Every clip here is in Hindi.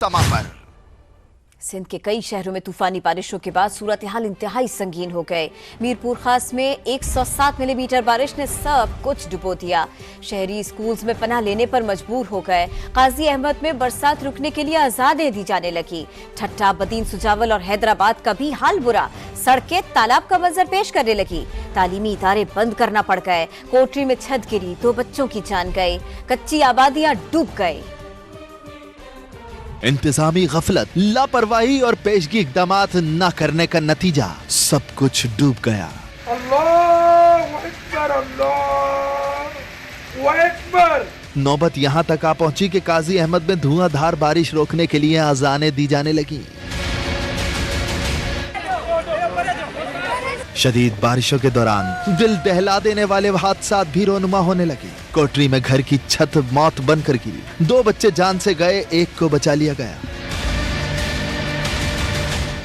समा पर। सिंध के कई शहरों में तूफानी बारिशों के बाद सूरत हाल इंतहाई संगीन हो गए। मीरपुर खास में 107 मिलीमीटर बारिश ने सब कुछ डुबो दिया। शहरी स्कूल्स में पनाह लेने पर मजबूर हो गए। काजी अहमद में बरसात रुकने के लिए आजादें दी जाने लगी। ठट्टा, बदीन, सुजावल और हैदराबाद का भी हाल बुरा। सड़कें तालाब का मंजर पेश करने लगी। तालीमी इदारे बंद करना पड़ गए। कोटरी में छत गिरी, 2 बच्चों की जान गई। कच्ची आबादियां डूब गई। इंतजामी गफलत, लापरवाही और पेशगी इकदामात न करने का नतीजा सब कुछ डूब गया। अल्लाहु अकबर, अल्लाहु अकबर। नौबत यहाँ तक आ पहुंची कि काजी अहमद में धुआंधार बारिश रोकने के लिए आजानें दी जाने लगी। शदीद बारिशों के दौरान दिल दहला देने वाले हादसात भी रोनुमा होने लगे। कोटरी में घर की छत मौत बनकर गिरी। 2 बच्चे जान से गए, 1 को बचा लिया गया।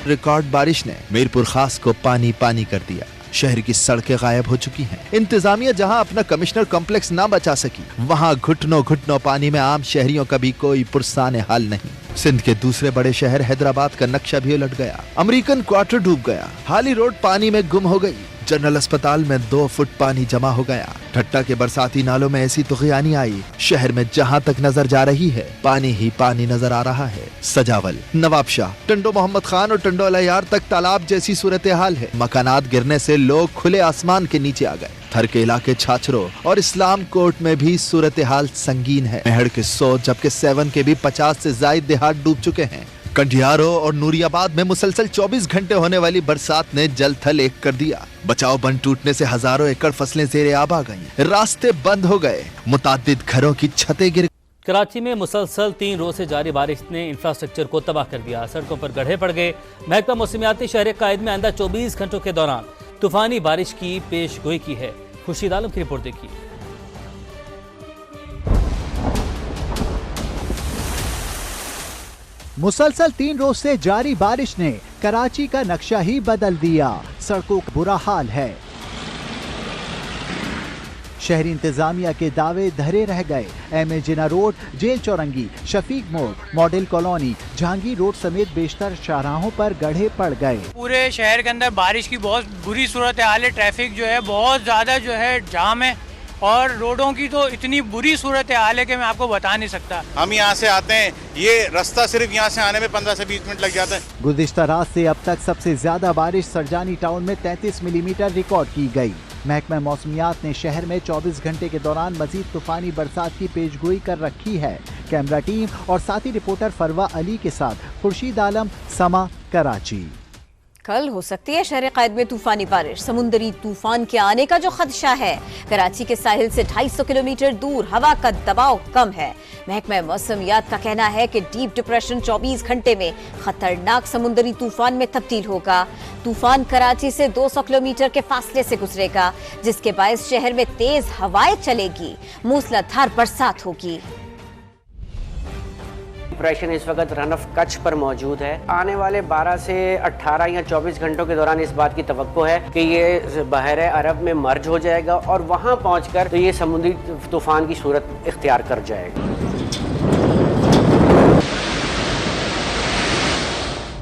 रिकॉर्ड बारिश ने मीरपुर खास को पानी पानी कर दिया। शहर की सड़कें गायब हो चुकी हैं। इंतजामिया जहां अपना कमिश्नर कॉम्प्लेक्स ना बचा सकी, वहां घुटनों घुटनों पानी में आम शहरियों का भी कोई पुरसाने हाल नहीं। सिंध के दूसरे बड़े शहर हैदराबाद का नक्शा भी उलट गया। अमेरिकन क्वार्टर डूब गया। हाली रोड पानी में गुम हो गई। जनरल अस्पताल में 2 फुट पानी जमा हो गया। ठट्टा के बरसाती नालों में ऐसी तुगयानी आई, शहर में जहां तक नजर जा रही है पानी ही पानी नजर आ रहा है। सजावल, नवाबशाह, टंडो मोहम्मद खान और टंडो अलयार तक तालाब जैसी सूरत हाल है। मकानात गिरने से लोग खुले आसमान के नीचे आ गए। थर के इलाके छाछरो और इस्लाम कोर्ट में भी सूरत हाल संगीन है। मेहड़ के 100 जबकि 7 के भी 50 से ज्यादा देहात डूब चुके हैं। कंडियारो और नूरियाबाद में मुसलसल 24 घंटे होने वाली बरसात ने जल थल एक कर दिया। बचाव बंद टूटने से हजारों एकड़ फसलें ज़ेरे आब आ गईं। रास्ते बंद हो गए। मुताद्दिद घरों की छतें गिर। कराची में मुसलसल 3 रोज से जारी बारिश ने इंफ्रास्ट्रक्चर को तबाह कर दिया। सड़कों पर गड्ढे पड़ गए। महकमा मौसमियाती शहर कायद में आइंदा 24 घंटों के दौरान तूफानी बारिश की पेशगोई की है। खुर्शीद आलम की रिपोर्ट देखिए। मुसलसल 3 रोज से जारी बारिश ने कराची का नक्शा ही बदल दिया। सड़कों का बुरा हाल है। शहरी इंतजामिया के दावे धरे रह गए। एमए जिना रोड, जेल चौरंगी, शफीक मोड़, मॉडल कॉलोनी, जहांगीर रोड समेत बेशतर शाहराहों पर गड्ढे पड़ गए। पूरे शहर के अंदर बारिश की बहुत बुरी सूरत हाल है। ट्रैफिक जो है बहुत ज्यादा जो है जाम है और रोडों की तो इतनी बुरी सूरत हाल है कि मैं आपको बता नहीं सकता। हम यहाँ से आते हैं, ये रास्ता सिर्फ यहाँ से आने में 15 से 20 मिनट लग जाता है। गुज़िश्ता रात से अब तक सबसे ज्यादा बारिश सरजानी टाउन में 33 मिलीमीटर रिकॉर्ड की गई। महकमा मौसमियात ने शहर में 24 घंटे के दौरान मजीद तूफानी बरसात की पेशगोई कर रखी है। कैमरा टीम और साथी रिपोर्टर फरवा अली के साथ खुर्शीद आलम, समा, कराची। कल हो सकती है शहर कायद में तूफानी बारिश। समुद्री तूफान के आने का जो खदशा है। कराची के साहिल से 250 किलोमीटर दूर हवा का दबाव कम है। महकमा मौसमियात का कहना है कि डीप डिप्रेशन 24 घंटे में खतरनाक समुद्री तूफान में तब्दील होगा। तूफान कराची से 200 किलोमीटर के फासले से गुजरेगा, जिसके बायस शहर में तेज हवाएं चलेगी, मूसलाधार बरसात होगी। डिप्रेशन इस वक्त रन ऑफ कच्छ पर मौजूद है। आने वाले 12 से 18 या 24 घंटों के दौरान इस बात की तवक्को है कि ये बहरे अरब में मर्ज हो जाएगा और वहां पहुंचकर तो ये समुद्री तूफान की सूरत इख्तियार कर जाएगा।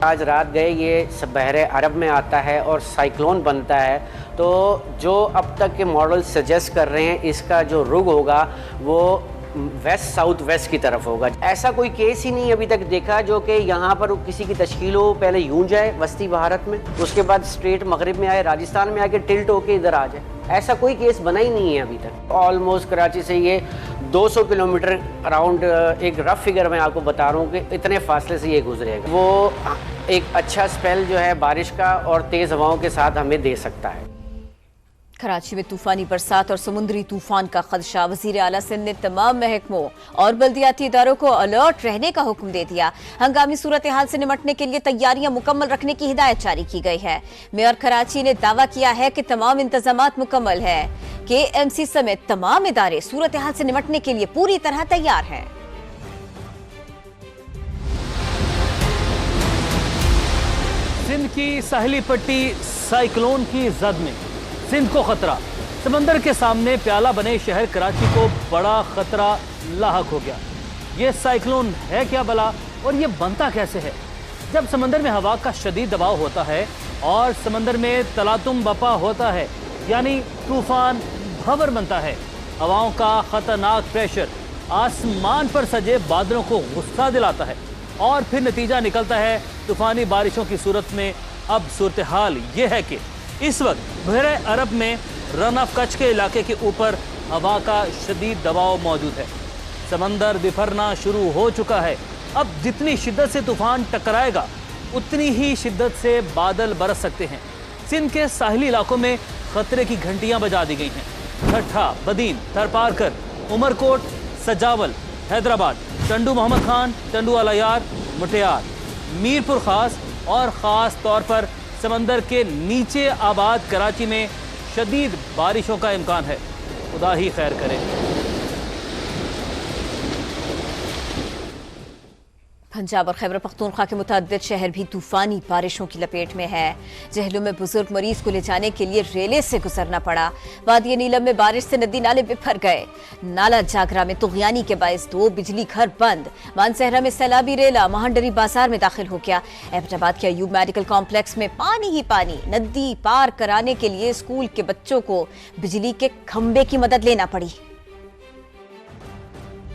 आज रात गए ये बहरे अरब में आता है और साइक्लोन बनता है, तो जो अब तक के मॉडल सजेस्ट कर रहे हैं इसका जो रुख होगा वो वेस्ट साउथ वेस्ट की तरफ होगा। ऐसा कोई केस ही नहीं अभी तक देखा जो कि यहाँ पर किसी की तश्कील हो, पहले यूं जाए वस्ती भारत में, उसके बाद स्ट्रेट मगरिब में आए, राजस्थान में आके टिल्ट होके इधर आ जाए। ऐसा कोई केस बना ही नहीं है अभी तक। ऑलमोस्ट कराची से ये 200 किलोमीटर अराउंड, एक रफ फिगर मैं आपको बता रहा हूँ कि इतने फासले से ये गुजरेगा। वो एक अच्छा स्पेल जो है बारिश का और तेज़ हवाओं के साथ हमें दे सकता है। कराची में तूफानी बरसात और समुद्री तूफान का खदशा। वजीर आला सिंध ने तमाम महकमों और बल्दियाती इदारों को अलर्ट रहने का हुक्म दे दिया। हंगामी सूरत हाल से निमटने के लिए तैयारियां मुकम्मल रखने की हिदायत जारी की गई है। मेयर कराची ने दावा किया है कि तमाम इंतजामात मुकम्मल है। KMC समेत तमाम इदारे सूरत हाल से निमटने के लिए पूरी तरह तैयार हैं। सिंध की साहिली पट्टी साइक्लोन की जद में। सिंध को खतरा। समंदर के सामने प्याला बने शहर कराची को बड़ा खतरा लाहक हो गया। ये साइक्लोन है क्या भला? और ये बनता कैसे है? जब समंदर में हवा का शदीद दबाव होता है और समंदर में तलातुम बपा होता है, यानी तूफान भंवर बनता है। हवाओं का खतरनाक प्रेशर आसमान पर सजे बादलों को गुस्सा दिलाता है और फिर नतीजा निकलता है तूफानी बारिशों की सूरत में। अब सूरत हाल ये है कि इस वक्त बहरे अरब में रन ऑफ कच्छ के इलाके के ऊपर हवा का शदीद दबाव मौजूद है। समंदर बिफरना शुरू हो चुका है। अब जितनी शिद्दत से तूफान टकराएगा उतनी ही शिद्दत से बादल बरस सकते हैं। सिंध के साहिली इलाकों में खतरे की घंटियां बजा दी गई हैं। ठट्ठा, बदीन, थरपारकर, उमरकोट, सजावल, हैदराबाद, टंडू मोहम्मद खान, टंडू अलायार, मुटियार, मीरपुर खास और ख़ास तौर पर समंदर के नीचे आबाद कराची में शदीद बारिशों का इम्कान है। खुदा ही खैर करे। पंजाब और खैबर पख्तूनख्वा के मुतअद्दिद शहर भी तूफानी बारिशों की लपेट में है। जहलुम में बुजुर्ग मरीज को ले जाने के लिए रेले से गुजरना पड़ा। वादी नीलम में बारिश से नदी नाले बिफर गए। नाला जागरा में तुगयानी के बायस 2 बिजली घर बंद। मानसहरा में सैलाबी रेला महांडरी बाजार में दाखिल हो गया। एबटाबाद के अयूब मेडिकल कॉम्प्लेक्स में पानी ही पानी। नदी पार कराने के लिए स्कूल के बच्चों को बिजली के खंबे की मदद लेना पड़ी।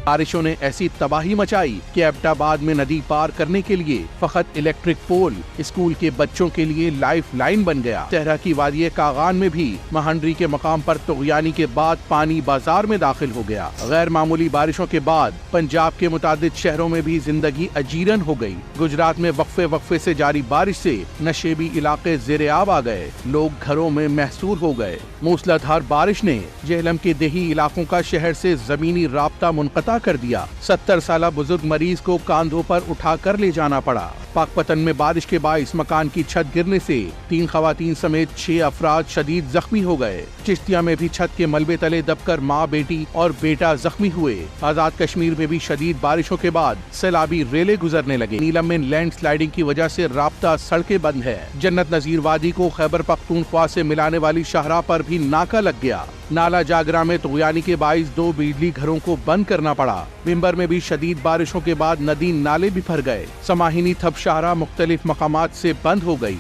बारिशों ने ऐसी तबाही मचाई कि एबटाबाद में नदी पार करने के लिए फकत इलेक्ट्रिक पोल स्कूल के बच्चों के लिए लाइफ लाइन बन गया। सहरा की वादी कागान में भी महांडरी के मकाम पर तुगयानी के बाद पानी बाजार में दाखिल हो गया। गैर मामूली बारिशों के बाद पंजाब के मुतादिद शहरों में भी जिंदगी अजीरन हो गई। गुजरात में वक्फे से जारी बारिश से नशेबी इलाके ज़ेरे-आब आ गए। लोग घरों में महसूर हो गए। मूसलाधार बारिश ने जेहलम के देही इलाकों का शहर से जमीनी राब्ता मुनक़ता कर दिया। 70 साला बुजुर्ग मरीज को कांधों पर उठा कर ले जाना पड़ा। पाकपतन में बारिश के बाइस मकान की छत गिरने से 3 खवातीन समेत 6 अफराद शदीद जख्मी हो गए। चिश्तिया में भी छत के मलबे तले दबकर माँ, बेटी और बेटा जख्मी हुए। आजाद कश्मीर में भी शदीद बारिशों के बाद सैलाबी रेले गुजरने लगे। नीलम में लैंडस्लाइडिंग की वजह से राब्ता सड़कें बंद है। जन्नत नजीर वादी को खैबर पख्तूनख्वा से मिलाने वाली शाहराह पर भी नाका लग गया। नाला जागरा में तुगयानी के बाइस 2 बिजली घरों को बंद करना पड़ा। बिम्बर में भी शदीद बारिशों के बाद नदी नाले बिफर गए। समाहिनी थप शाहराह मुख्तलिफ मकामात से बंद हो गई।